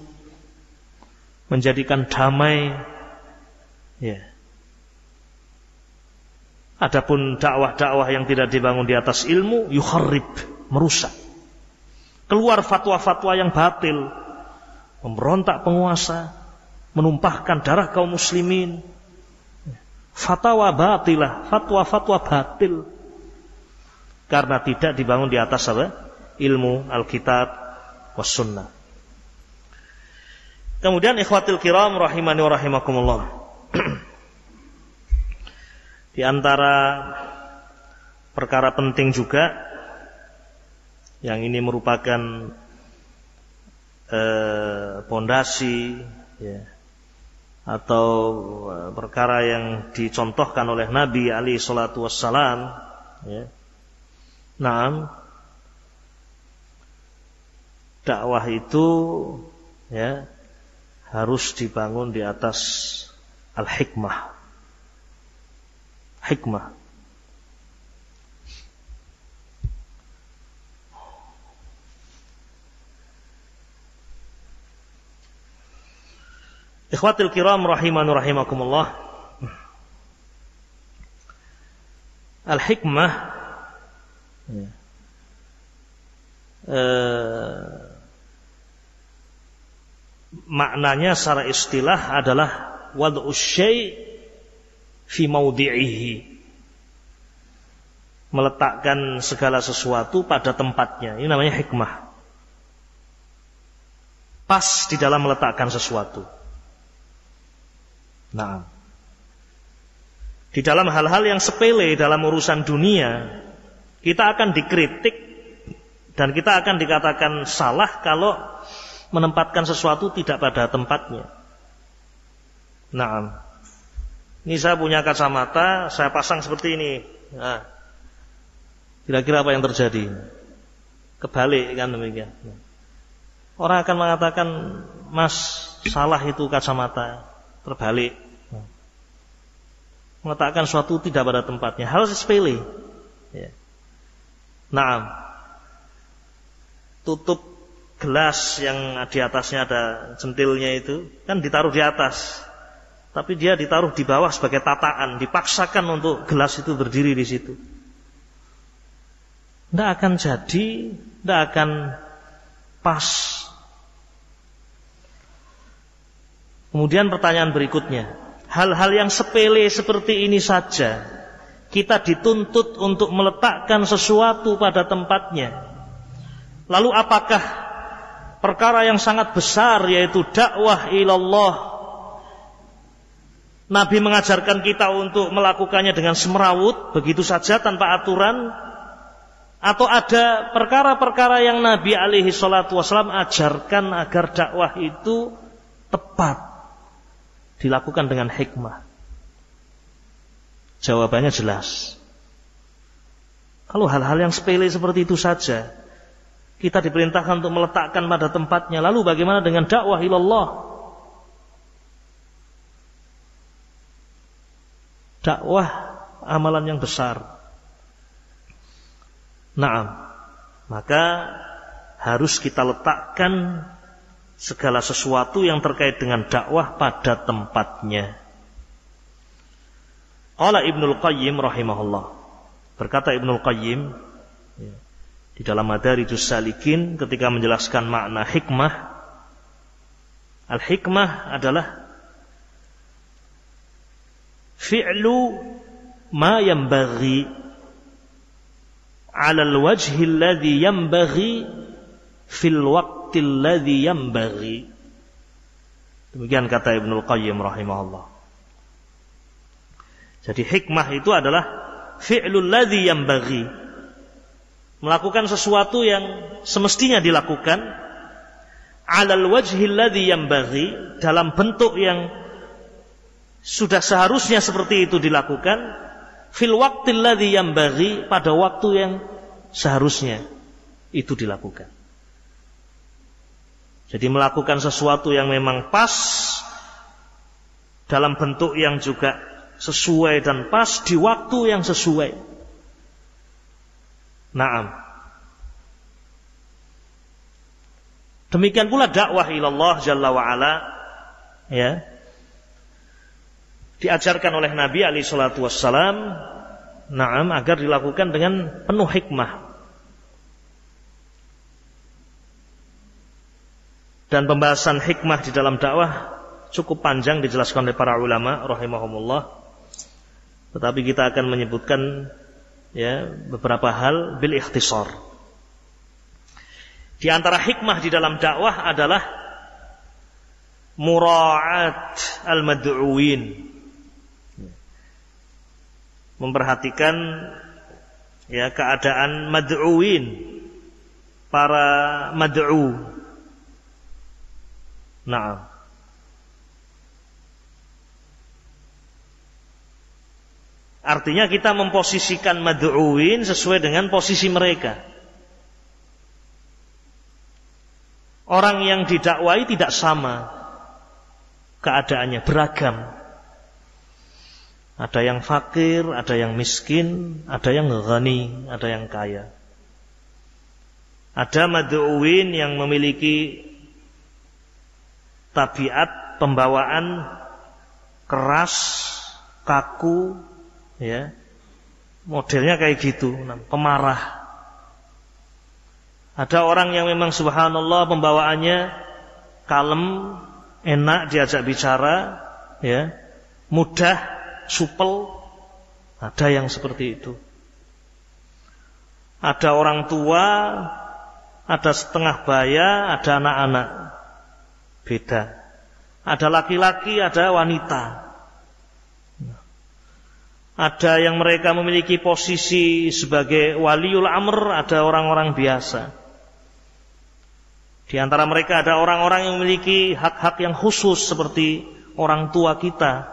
menjadikan damai, ya. Adapun dakwah-dakwah yang tidak dibangun di atas ilmu, yukharrib, merusak. Keluar fatwa-fatwa yang batil, memberontak penguasa, menumpahkan darah kaum muslimin. Fatwa batilah, fatwa-fatwa batil, karena tidak dibangun di atas apa? Ilmu Alkitab was sunnah. Kemudian ikhwatil kiram rahimani wa rahimakumullah. Di antara perkara penting juga yang ini merupakan pondasi, ya, atau perkara yang dicontohkan oleh Nabi alaihi salatu wassalam, ya. Naam, dakwah itu, ya, harus dibangun di atas al-hikmah. Hikmah. Ikhwatul kiram rahimani rahimakumullah. Al-hikmah, ya, maknanya secara istilah adalah wad'us syai' fi maudhi'ihi, meletakkan segala sesuatu pada tempatnya. Ini namanya hikmah. Pas di dalam meletakkan sesuatu. Nah, di dalam hal-hal yang sepele dalam urusan dunia, kita akan dikritik dan kita akan dikatakan salah kalau menempatkan sesuatu tidak pada tempatnya. Nah, ini saya punya kacamata, saya pasang seperti ini. Nah, kira-kira apa yang terjadi? Kebalik kan demikian. Orang akan mengatakan, Mas, salah itu kacamata, terbalik. Meletakkan suatu tidak pada tempatnya. Hal sepele. Ya. Nah, tutup gelas yang di atasnya ada centilnya itu kan ditaruh di atas. Tapi dia ditaruh di bawah sebagai tataan, dipaksakan untuk gelas itu berdiri di situ. Tidak akan jadi, tidak akan pas. Kemudian pertanyaan berikutnya, hal-hal yang sepele seperti ini saja kita dituntut untuk meletakkan sesuatu pada tempatnya. Lalu apakah perkara yang sangat besar, yaitu dakwah ilallah, Nabi mengajarkan kita untuk melakukannya dengan semrawut, begitu saja tanpa aturan, atau ada perkara-perkara yang Nabi alaihi salatu wasallam ajarkan agar dakwah itu tepat, dilakukan dengan hikmah? Jawabannya jelas. Kalau hal-hal yang sepele seperti itu saja kita diperintahkan untuk meletakkan pada tempatnya, lalu bagaimana dengan dakwah ilallah? Dakwah amalan yang besar. Naam. Maka harus kita letakkan segala sesuatu yang terkait dengan dakwah pada tempatnya. Qala Ibnul Qayyim rahimahullah. Berkata Ibnul Qayyim di dalam Madarijus Salikin ketika menjelaskan makna hikmah. Al-hikmah adalah fi'lu ma yanbaghi 'ala al-wajhi alladhi yanbaghi fil waqti alladhi yanbaghi. Demikian kata Ibnul Qayyim rahimahullah. Jadi hikmah itu adalah fi'lul ladzi yanbaghi, melakukan sesuatu yang semestinya dilakukan, 'alal wajhi alladzi yanbaghi, dalam bentuk yang sudah seharusnya seperti itu dilakukan, fil waqtil ladzi yanbaghi, pada waktu yang seharusnya itu dilakukan. Jadi melakukan sesuatu yang memang pas, dalam bentuk yang juga sesuai dan pas, di waktu yang sesuai. Naam. Demikian pula dakwah ilallah jalla wa ala, ya, diajarkan oleh Nabi alaihi salatu wassalam, naam, agar dilakukan dengan penuh hikmah. Dan pembahasan hikmah di dalam dakwah cukup panjang dijelaskan oleh para ulama rahimahumullah. Tetapi kita akan menyebutkan ya beberapa hal bil ikhtisar. Di antara hikmah di dalam dakwah adalah mura'at al-mad'uwin. Memperhatikan ya keadaan mad'uwin, para mad'u. Nah, artinya kita memposisikan mad'uwin sesuai dengan posisi mereka. Orang yang didakwai tidak sama keadaannya, beragam. Ada yang fakir, ada yang miskin, ada yang ghani, ada yang kaya. Ada mad'uwin yang memiliki tabiat pembawaan keras, kaku, ya, modelnya kayak gitu, pemarah. Ada orang yang memang subhanallah pembawaannya kalem, enak diajak bicara, ya, mudah, supel. Ada yang seperti itu. Ada orang tua, ada setengah baya, ada anak-anak. Beda. Ada laki-laki, ada wanita. Ada yang mereka memiliki posisi sebagai waliul amr, ada orang-orang biasa. Di antara mereka ada orang-orang yang memiliki hak-hak yang khusus seperti orang tua kita.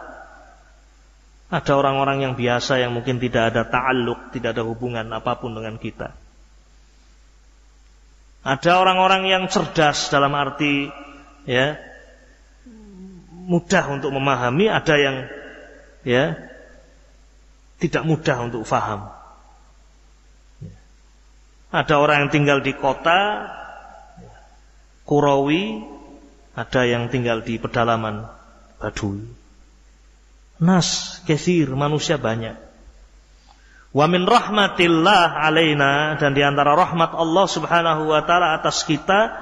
Ada orang-orang yang biasa yang mungkin tidak ada ta'alluq, tidak ada hubungan apapun dengan kita. Ada orang-orang yang cerdas dalam arti ya mudah untuk memahami, ada yang ya tidak mudah untuk faham. Ada orang yang tinggal di kota Qurawi, ada yang tinggal di pedalaman Badui. Nas katsir, manusia banyak. Wa min rahmatillah alaina, dan di antara rahmat Allah Subhanahu wa taala atas kita,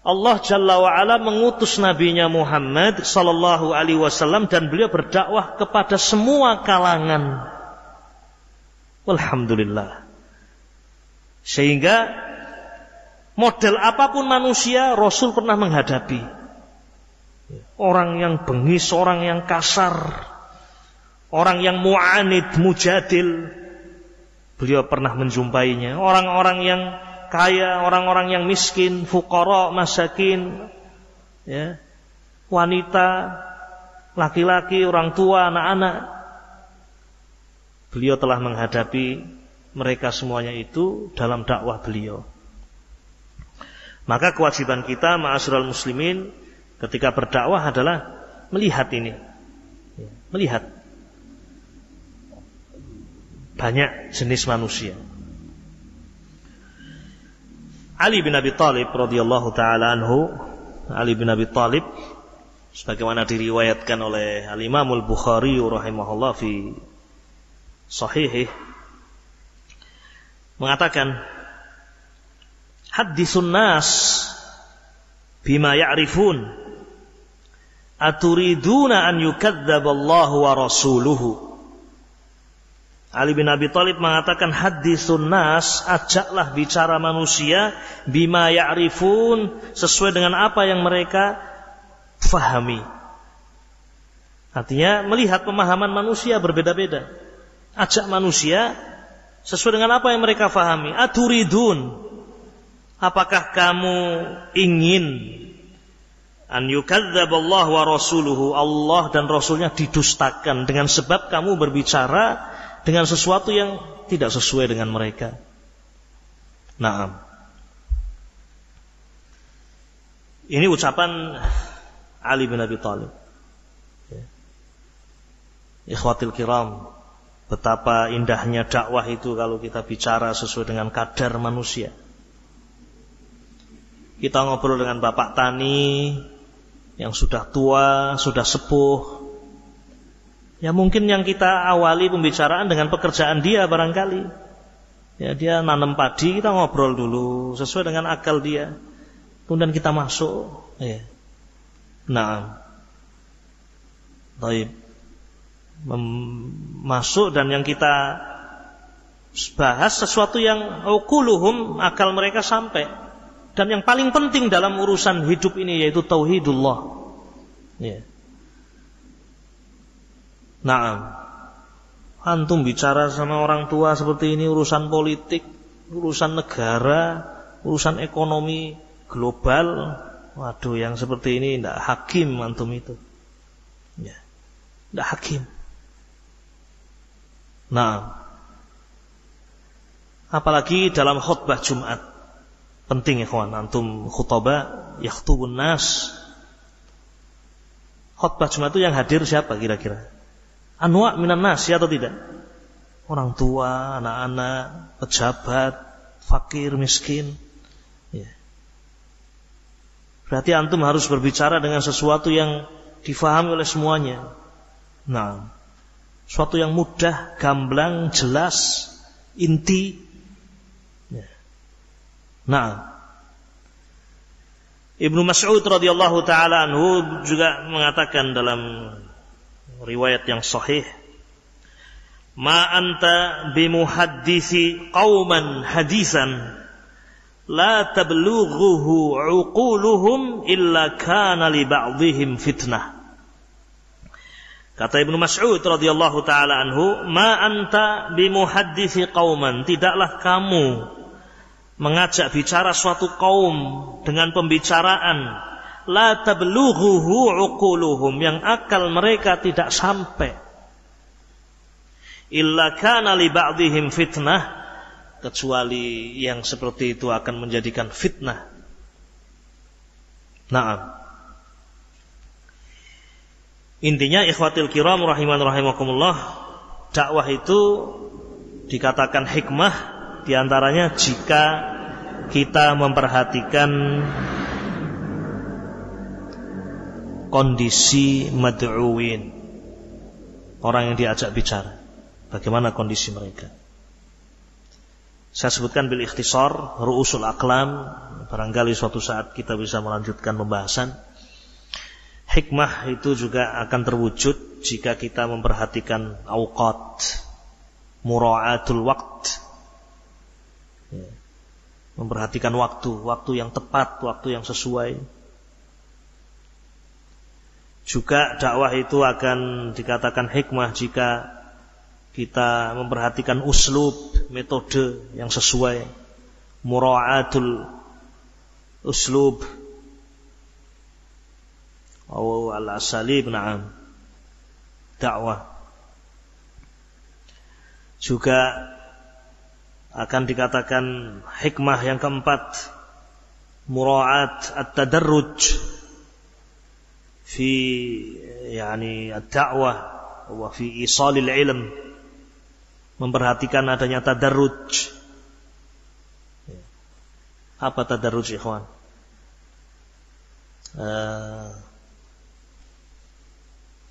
Allah Jalla wa Ala mengutus nabinya Muhammad sallallahu alaihi wasallam, dan beliau berdakwah kepada semua kalangan. Alhamdulillah. Sehingga model apapun manusia Rasul pernah menghadapi. Orang yang bengis, orang yang kasar, orang yang mu'anid, mujadil. Beliau pernah menjumpainya. Orang-orang yang kaya, orang-orang yang miskin, fuqara, masakin, ya, wanita, laki-laki, orang tua, anak-anak. Beliau telah menghadapi mereka semuanya itu dalam dakwah beliau. Maka kewajiban kita ma'asyiral muslimin ketika berdakwah adalah melihat ini. Melihat banyak jenis manusia. Ali bin Abi Thalib radhiyallahu taala anhu, Ali bin Abi Thalib sebagaimana diriwayatkan oleh Al-Imam Al-Bukhari rahimahullah fi sahihih, mengatakan, hadditsun nas bima ya'rifun aturiduna an yukadzdzaballahu wa rasuluhu. Ali bin Abi Thalib mengatakan, haditsun nas, ajaklah bicara manusia bima ya'rifun, sesuai dengan apa yang mereka fahami. Artinya melihat pemahaman manusia berbeda-beda. Ajak manusia sesuai dengan apa yang mereka fahami. Aturidun, apakah kamu ingin an yukadzdzaballahu wa rasuluhu, Allah dan Rasulnya didustakan dengan sebab kamu berbicara dengan sesuatu yang tidak sesuai dengan mereka. Naam. Ini ucapan Ali bin Abi Thalib. Ikhwatil kiram, betapa indahnya dakwah itu kalau kita bicara sesuai dengan kadar manusia. Kita ngobrol dengan bapak tani yang sudah tua, sudah sepuh. Ya mungkin yang kita awali pembicaraan dengan pekerjaan dia barangkali. Ya dia nanam padi, kita ngobrol dulu sesuai dengan akal dia. Kemudian kita masuk. Ya. Nah, baik. Masuk dan yang kita bahas sesuatu yang uquluhum, akal mereka sampai. Dan yang paling penting dalam urusan hidup ini yaitu tauhidullah. Ya. Nah, antum bicara sama orang tua seperti ini urusan politik, urusan negara, urusan ekonomi global. Waduh, yang seperti ini tidak hakim antum itu. Ya, tidak hakim. Nah, apalagi dalam khutbah Jumat. Penting ya kawan, antum khutbah yakhtubun nas. Khutbah Jumat itu yang hadir siapa kira-kira? Anwa' minan nas, ya atau tidak? Orang tua, anak-anak, pejabat, fakir, miskin. Ya. Berarti antum harus berbicara dengan sesuatu yang difahami oleh semuanya. Nah, sesuatu yang mudah, gamblang, jelas, inti. Ya. Nah, Ibnu Mas'ud radhiyallahu taala anhu juga mengatakan dalam riwayat yang sahih, ma anta bimuhaddisi qauman hadisan la tablughuhu uquluhum illa kana li ba'dihim fitnah. Kata Ibnu Mas'ud radhiyallahu taala anhu, ma anta bimuhaddisi qauman, tidaklah kamu mengajak bicara suatu kaum dengan pembicaraan la tablughuhu uquluhum, yang akal mereka tidak sampai, illa kana li ba'dihim fitnah, kecuali yang seperti itu akan menjadikan fitnah. Naam. Intinya ikhwatil kiram rahiman rahimakumullah, dakwah itu dikatakan hikmah diantaranya jika kita memperhatikan kondisi mad'uwin, orang yang diajak bicara, bagaimana kondisi mereka. Saya sebutkan bil ikhtisar, ru'usul aqlam, barangkali suatu saat kita bisa melanjutkan pembahasan. Hikmah itu juga akan terwujud jika kita memperhatikan awqat, mura'atul waqt, memperhatikan waktu yang tepat, waktu yang sesuai. Juga dakwah itu akan dikatakan hikmah jika kita memperhatikan uslub, metode yang sesuai, mura'atul uslub atau al-asalib, na'am, dakwah. Juga akan dikatakan hikmah yang keempat, mura'at at-tadarruj fi ad-da'wah wa fi isalil ilm, memperhatikan adanya tadarruj. Apa tadarruj, ikhwan?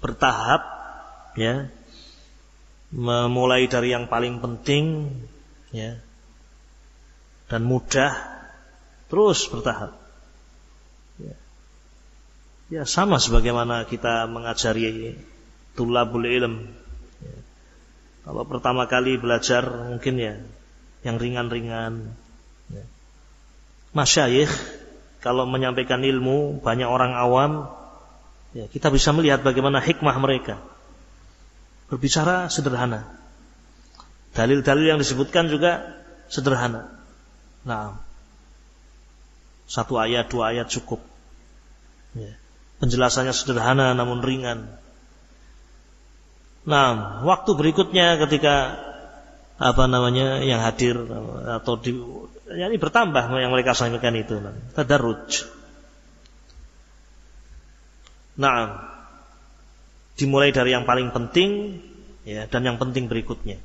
Bertahap, ya, memulai dari yang paling penting, ya, dan mudah, terus bertahap. Ya, sama sebagaimana kita mengajari tulabul ilm. Ya. Kalau pertama kali belajar mungkin ya yang ringan-ringan. Ya. Masyayikh kalau menyampaikan ilmu, banyak orang awam, ya, kita bisa melihat bagaimana hikmah mereka. Berbicara sederhana. Dalil-dalil yang disebutkan juga sederhana. Nah, 1 ayat, 2 ayat cukup. Ya. Penjelasannya sederhana namun ringan. Nah, waktu berikutnya ketika yang hadir atau ini bertambah yang mereka sampaikan itu, tadarruj. Nah, dimulai dari yang paling penting, ya, dan yang penting berikutnya.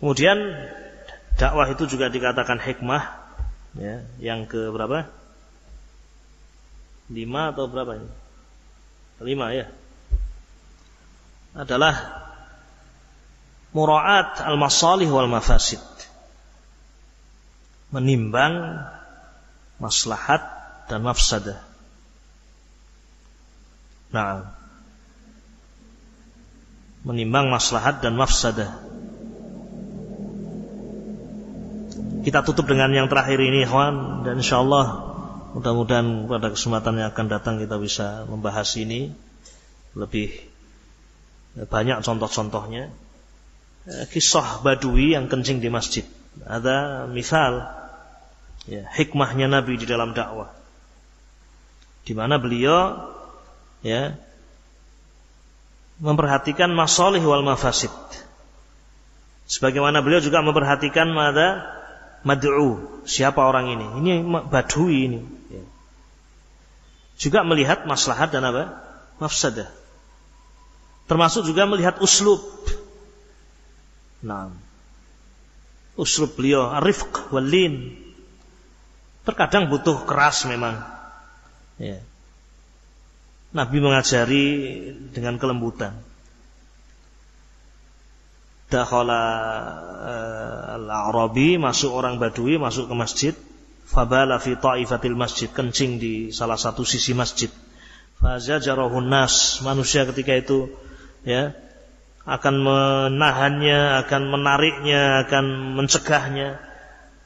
Kemudian dakwah itu juga dikatakan hikmah, ya, yang ke berapa? 5 atau berapa ini? 5, ya. Adalah mura'at al-masalih wal mafasid. Menimbang maslahat dan mafsadah. Nah, menimbang maslahat dan mafsadah. Kita tutup dengan yang terakhir ini, ikhwan, dan insyaallah mudah-mudahan pada kesempatan yang akan datang kita bisa membahas ini lebih banyak contoh-contohnya. Kisah Badui yang kencing di masjid. Ada misal, ya, hikmahnya Nabi di dalam dakwah. Di mana beliau, ya, memperhatikan masalih wal mafasid. Sebagaimana beliau juga memperhatikan mad'u, siapa orang ini? Ini Badui ini. Ya. Juga melihat maslahat dan mafsadah. Termasuk juga melihat uslub. Nah, uslub beliau ar-rifq wal-lin. Terkadang butuh keras memang. Ya. Nabi mengajari dengan kelembutan. Dakhala al-A'rabi, masuk orang Badui, masuk ke masjid. Fabala fi ta'ifatil masjid, kencing di salah satu sisi masjid. Fazajarahun nas, manusia ketika itu, ya, akan menahannya, akan menariknya, akan mencegahnya.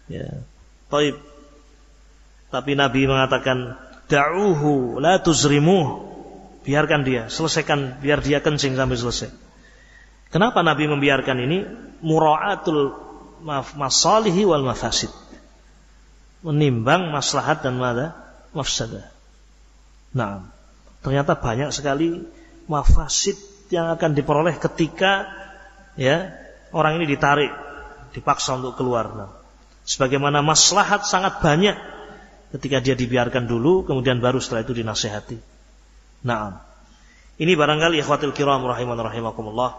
Ya. Tapi Nabi mengatakan, da'uhu la tuzrimuh, biarkan dia, selesaikan, biar dia kencing sampai selesai. Kenapa Nabi membiarkan ini? Mura'atul masalihi wal mafasid. Menimbang maslahat dan mafsadah. Nah, ternyata banyak sekali mafasid yang akan diperoleh ketika, ya, orang ini ditarik, dipaksa untuk keluar. Nah, sebagaimana maslahat sangat banyak ketika dia dibiarkan dulu, kemudian baru setelah itu dinasihati. Nah, ini barangkali ikhwatul kiram rahiman rahimakumullah,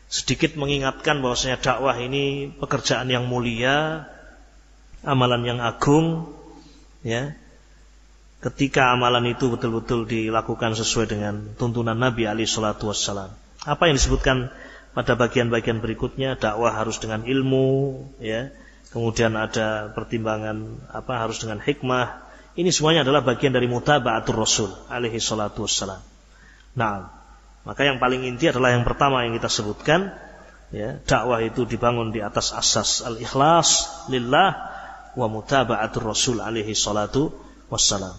sedikit mengingatkan bahwasanya dakwah ini pekerjaan yang mulia, amalan yang agung, ya. Ketika amalan itu betul-betul dilakukan sesuai dengan tuntunan Nabi alaihi salatu wassalam. Apa yang disebutkan pada bagian-bagian berikutnya, dakwah harus dengan ilmu, ya. Kemudian ada pertimbangan harus dengan hikmah. Ini semuanya adalah bagian dari mutaba'atur Rasul alaihi salatu wassalam. Nah, maka yang paling inti adalah yang pertama yang kita sebutkan, ya, dakwah itu dibangun di atas asas al-ikhlas lillah wa mutaba'atur Rasul alaihi salatu wassalam.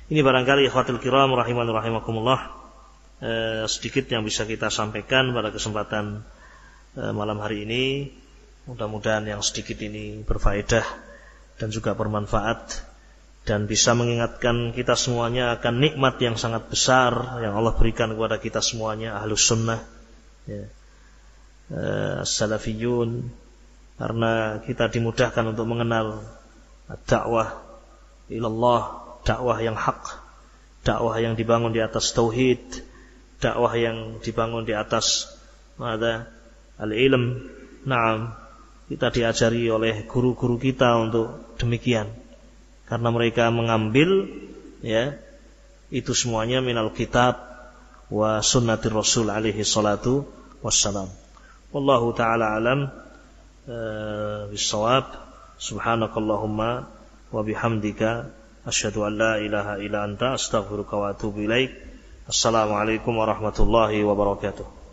Ini barangkali ikhwatul kiram rahiman rahimakumullah sedikit yang bisa kita sampaikan pada kesempatan malam hari ini. Mudah-mudahan yang sedikit ini berfaedah dan juga bermanfaat dan bisa mengingatkan kita semuanya akan nikmat yang sangat besar yang Allah berikan kepada kita semuanya, ahlus sunnah, ya, salafiyun, karena kita dimudahkan untuk mengenal dakwah ilallah, dakwah yang hak, dakwah yang dibangun di atas tauhid, dakwah yang dibangun di atas al-ilm. Naam, kita diajari oleh guru-guru kita untuk demikian, karena mereka mengambil ya itu semuanya minal kitab wa sunnatir rasul alaihi salatu wassalam. Wallahu ta'ala alam bisawab. Subhanakallahumma wa bihamdika asyhadu an la ilaha illa anta astaghfiruka wa atubu ilaik. Assalamualaikum warahmatullahi wabarakatuh.